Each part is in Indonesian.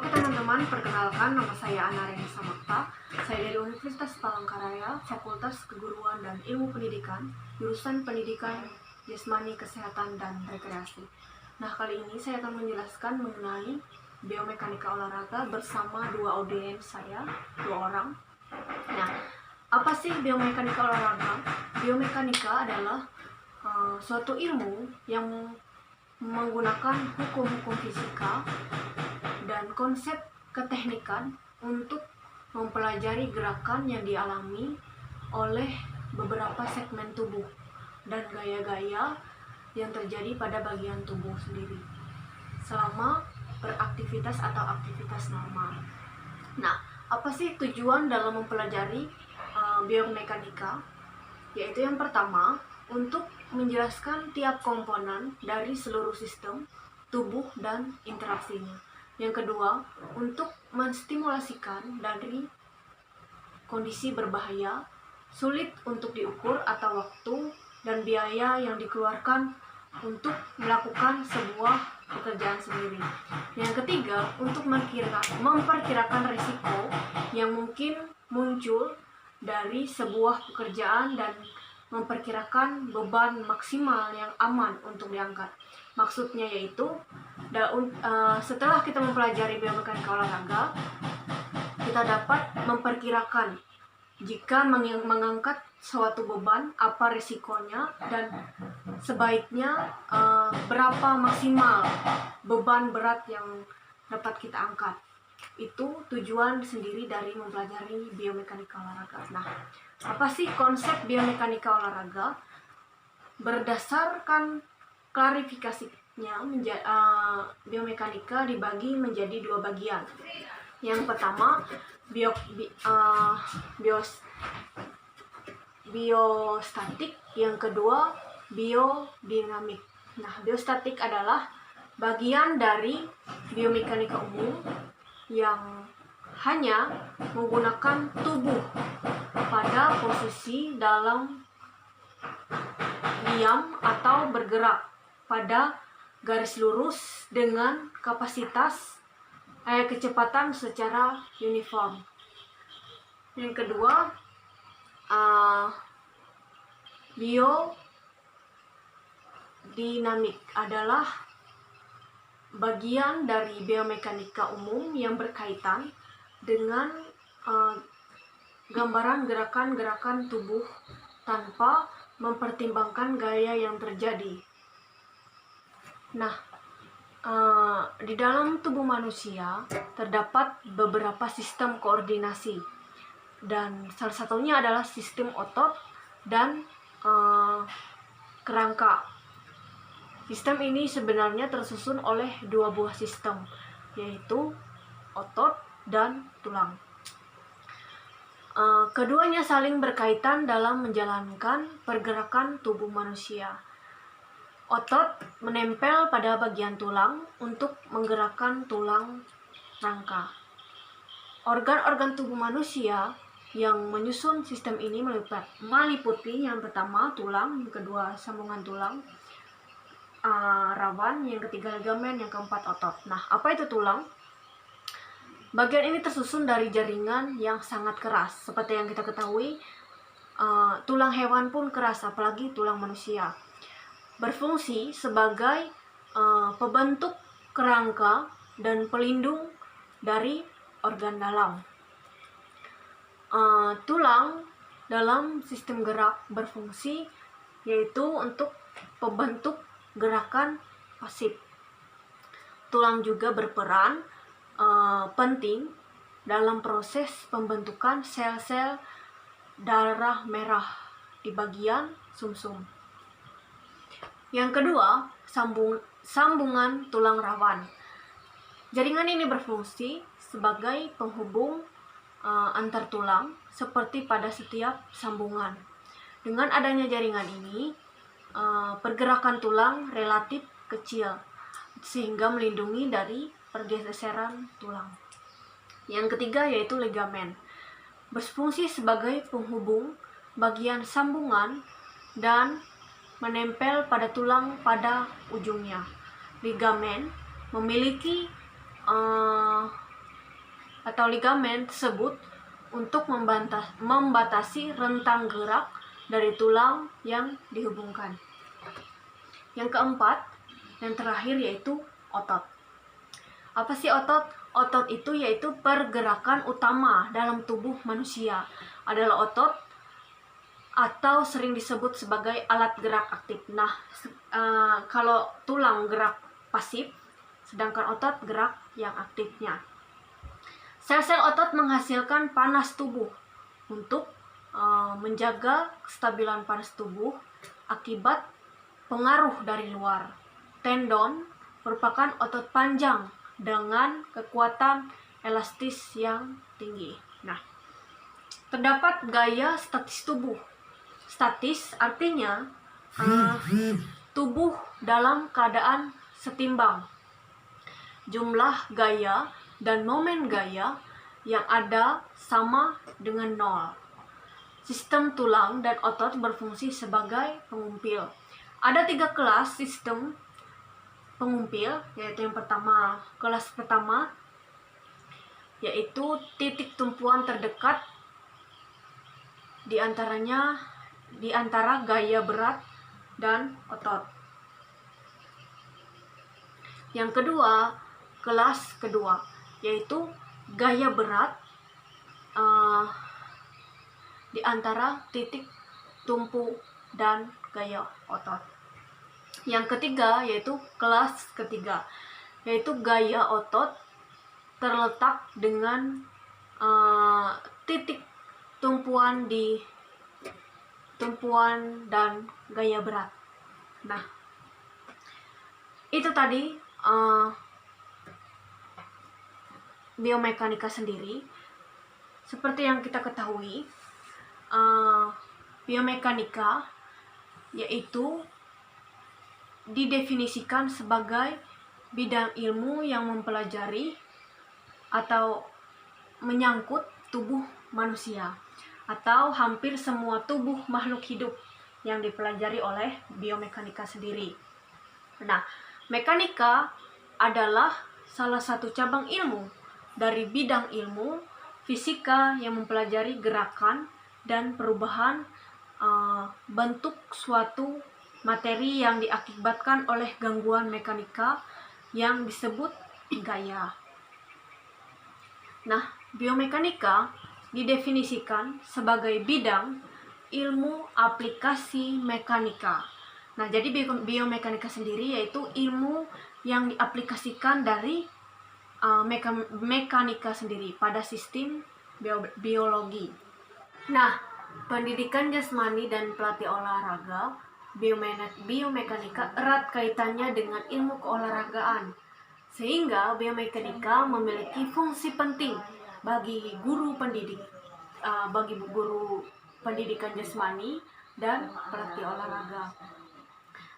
Oke teman-teman, perkenalkan nama saya Ana Reni Samakta. Saya dari Universitas Palangkaraya, Fakultas Keguruan dan Ilmu Pendidikan, jurusan Pendidikan Jasmani, Kesehatan, dan Rekreasi. Nah, kali ini saya akan menjelaskan mengenai biomekanika olahraga bersama dua audiens saya, dua orang. Nah, apa sih biomekanika olahraga? Biomekanika adalah suatu ilmu yang menggunakan hukum-hukum fisika dan konsep keteknikan untuk mempelajari gerakan yang dialami oleh beberapa segmen tubuh dan gaya-gaya yang terjadi pada bagian tubuh sendiri selama beraktivitas atau aktivitas normal. Nah, apa sih tujuan dalam mempelajari biomekanika? Yaitu yang pertama, untuk menjelaskan tiap komponen dari seluruh sistem tubuh dan interaksinya. Yang kedua, untuk menstimulasikan dari kondisi berbahaya, sulit untuk diukur atau waktu dan biaya yang dikeluarkan untuk melakukan sebuah pekerjaan sendiri. Yang ketiga, untuk memperkirakan risiko yang mungkin muncul dari sebuah pekerjaan dan memperkirakan beban maksimal yang aman untuk diangkat. Maksudnya yaitu setelah kita mempelajari biomekanika olahraga, kita dapat memperkirakan jika mengangkat suatu beban apa risikonya dan sebaiknya berapa maksimal beban berat yang dapat kita angkat. Itu tujuan sendiri dari mempelajari biomekanika olahraga. Nah, apa sih konsep biomekanika olahraga? Berdasarkan klarifikasinya, biomekanika dibagi menjadi dua bagian. Yang pertama, biostatik, yang kedua biodinamik. Nah, biostatik adalah bagian dari biomekanika umum yang hanya menggunakan tubuh pada posisi dalam diam atau bergerak pada garis lurus dengan kecepatan secara uniform. Yang kedua, biodinamik adalah bagian dari biomekanika umum yang berkaitan dengan gambaran gerakan-gerakan tubuh tanpa mempertimbangkan gaya yang terjadi. Nah, di dalam tubuh manusia terdapat beberapa sistem koordinasi, dan salah satunya adalah sistem otot dan kerangka. Sistem ini sebenarnya tersusun oleh dua buah sistem, yaitu otot dan tulang. Keduanya saling berkaitan dalam menjalankan pergerakan tubuh manusia. Otot menempel pada bagian tulang untuk menggerakkan tulang rangka. Organ-organ tubuh manusia yang menyusun sistem ini meliputi yang pertama tulang, yang kedua sambungan tulang, rawan, yang ketiga ligamen, yang keempat otot. Nah, apa itu tulang? Bagian ini tersusun dari jaringan yang sangat keras. Seperti yang kita ketahui, tulang hewan pun keras, apalagi tulang manusia. Berfungsi sebagai pembentuk kerangka dan pelindung dari organ dalam. Tulang dalam sistem gerak berfungsi yaitu untuk pembentuk gerakan pasif. Tulang juga berperan penting dalam proses pembentukan sel-sel darah merah di bagian sumsum. Yang kedua, sambungan tulang rawan. Jaringan ini berfungsi sebagai penghubung antar tulang seperti pada setiap sambungan. Dengan adanya jaringan ini, pergerakan tulang relatif kecil sehingga melindungi dari pergeseran tulang. Yang ketiga yaitu ligamen. Berfungsi sebagai penghubung bagian sambungan dan menempel pada tulang pada ujungnya. Ligamen memiliki atau ligamen tersebut untuk membatasi rentang gerak dari tulang yang dihubungkan. Yang keempat, yang terakhir yaitu otot. Apa sih otot? Otot itu yaitu pergerakan utama dalam tubuh manusia. Adalah otot atau sering disebut sebagai alat gerak aktif. Nah, kalau tulang gerak pasif, sedangkan otot gerak yang aktifnya. Sel-sel otot menghasilkan panas tubuh untuk menjaga kestabilan panas tubuh akibat pengaruh dari luar. Tendon merupakan otot panjang dengan kekuatan elastis yang tinggi. Nah, terdapat gaya statis tubuh. Statis artinya tubuh dalam keadaan setimbang. Jumlah gaya dan momen gaya yang ada sama dengan nol. Sistem tulang dan otot berfungsi sebagai pengumpil. Ada 3 kelas sistem pengumpil, yaitu yang pertama, kelas pertama yaitu titik tumpuan terdekat di antara gaya berat dan otot. Yang kedua, kelas kedua yaitu gaya berat di antara titik tumpu dan gaya otot. Yang ketiga yaitu kelas ketiga, yaitu gaya otot terletak dengan titik tumpuan dan gaya berat. Nah, itu tadi biomekanika sendiri. Seperti yang kita ketahui, biomekanika yaitu didefinisikan sebagai bidang ilmu yang mempelajari atau menyangkut tubuh manusia atau hampir semua tubuh makhluk hidup yang dipelajari oleh biomekanika sendiri. Nah, mekanika adalah salah satu cabang ilmu dari bidang ilmu fisika yang mempelajari gerakan dan perubahan bentuk suatu materi yang diakibatkan oleh gangguan mekanika yang disebut gaya. Nah, biomekanika didefinisikan sebagai bidang ilmu aplikasi mekanika. Nah, jadi biomekanika sendiri yaitu ilmu yang diaplikasikan dari mekanika sendiri pada sistem biologi. Nah, pendidikan jasmani dan pelatih olahraga, biomekanika erat kaitannya dengan ilmu keolahragaan, sehingga biomekanika memiliki fungsi penting bagi guru pendidikan jasmani dan pelatih olahraga.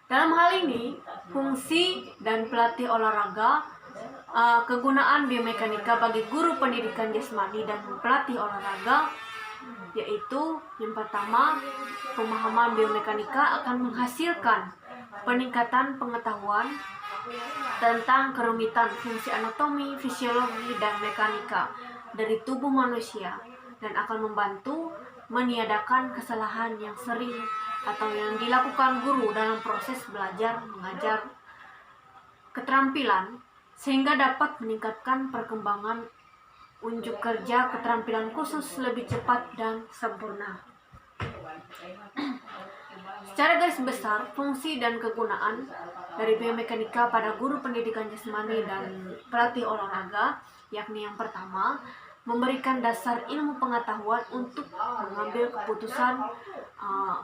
Dalam hal ini, fungsi dan pelatih olahraga, kegunaan biomekanika bagi guru pendidikan jasmani dan pelatih olahraga, yaitu yang pertama, pemahaman biomekanika akan menghasilkan peningkatan pengetahuan tentang kerumitan fungsi anatomi, fisiologi, dan mekanika dari tubuh manusia dan akan membantu meniadakan kesalahan yang sering atau yang dilakukan guru dalam proses belajar mengajar, keterampilan sehingga dapat meningkatkan perkembangan unjuk kerja keterampilan khusus lebih cepat dan sempurna. Secara garis besar, fungsi dan kegunaan dari biomekanika pada guru pendidikan jasmani dan pelatih olahraga, yakni yang pertama, memberikan dasar ilmu pengetahuan untuk mengambil keputusan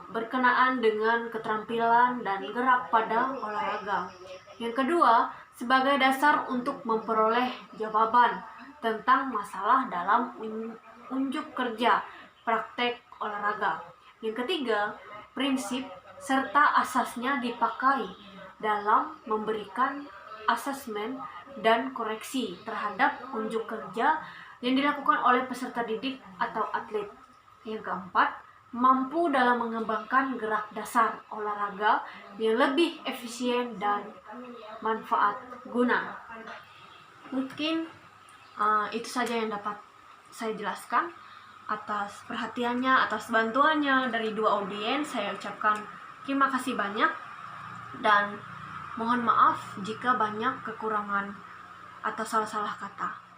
berkenaan dengan keterampilan dan gerak pada olahraga. Yang kedua, sebagai dasar untuk memperoleh jawaban tentang masalah dalam unjuk kerja praktek olahraga. Yang ketiga, prinsip serta asasnya dipakai dalam memberikan asesmen dan koreksi terhadap unjuk kerja yang dilakukan oleh peserta didik atau atlet. Yang keempat, mampu dalam mengembangkan gerak dasar olahraga yang lebih efisien dan manfaat guna. Mungkin Itu saja yang dapat saya jelaskan. Atas perhatiannya, atas bantuannya dari dua audiens, saya ucapkan terima kasih banyak dan mohon maaf jika banyak kekurangan atau salah-salah kata.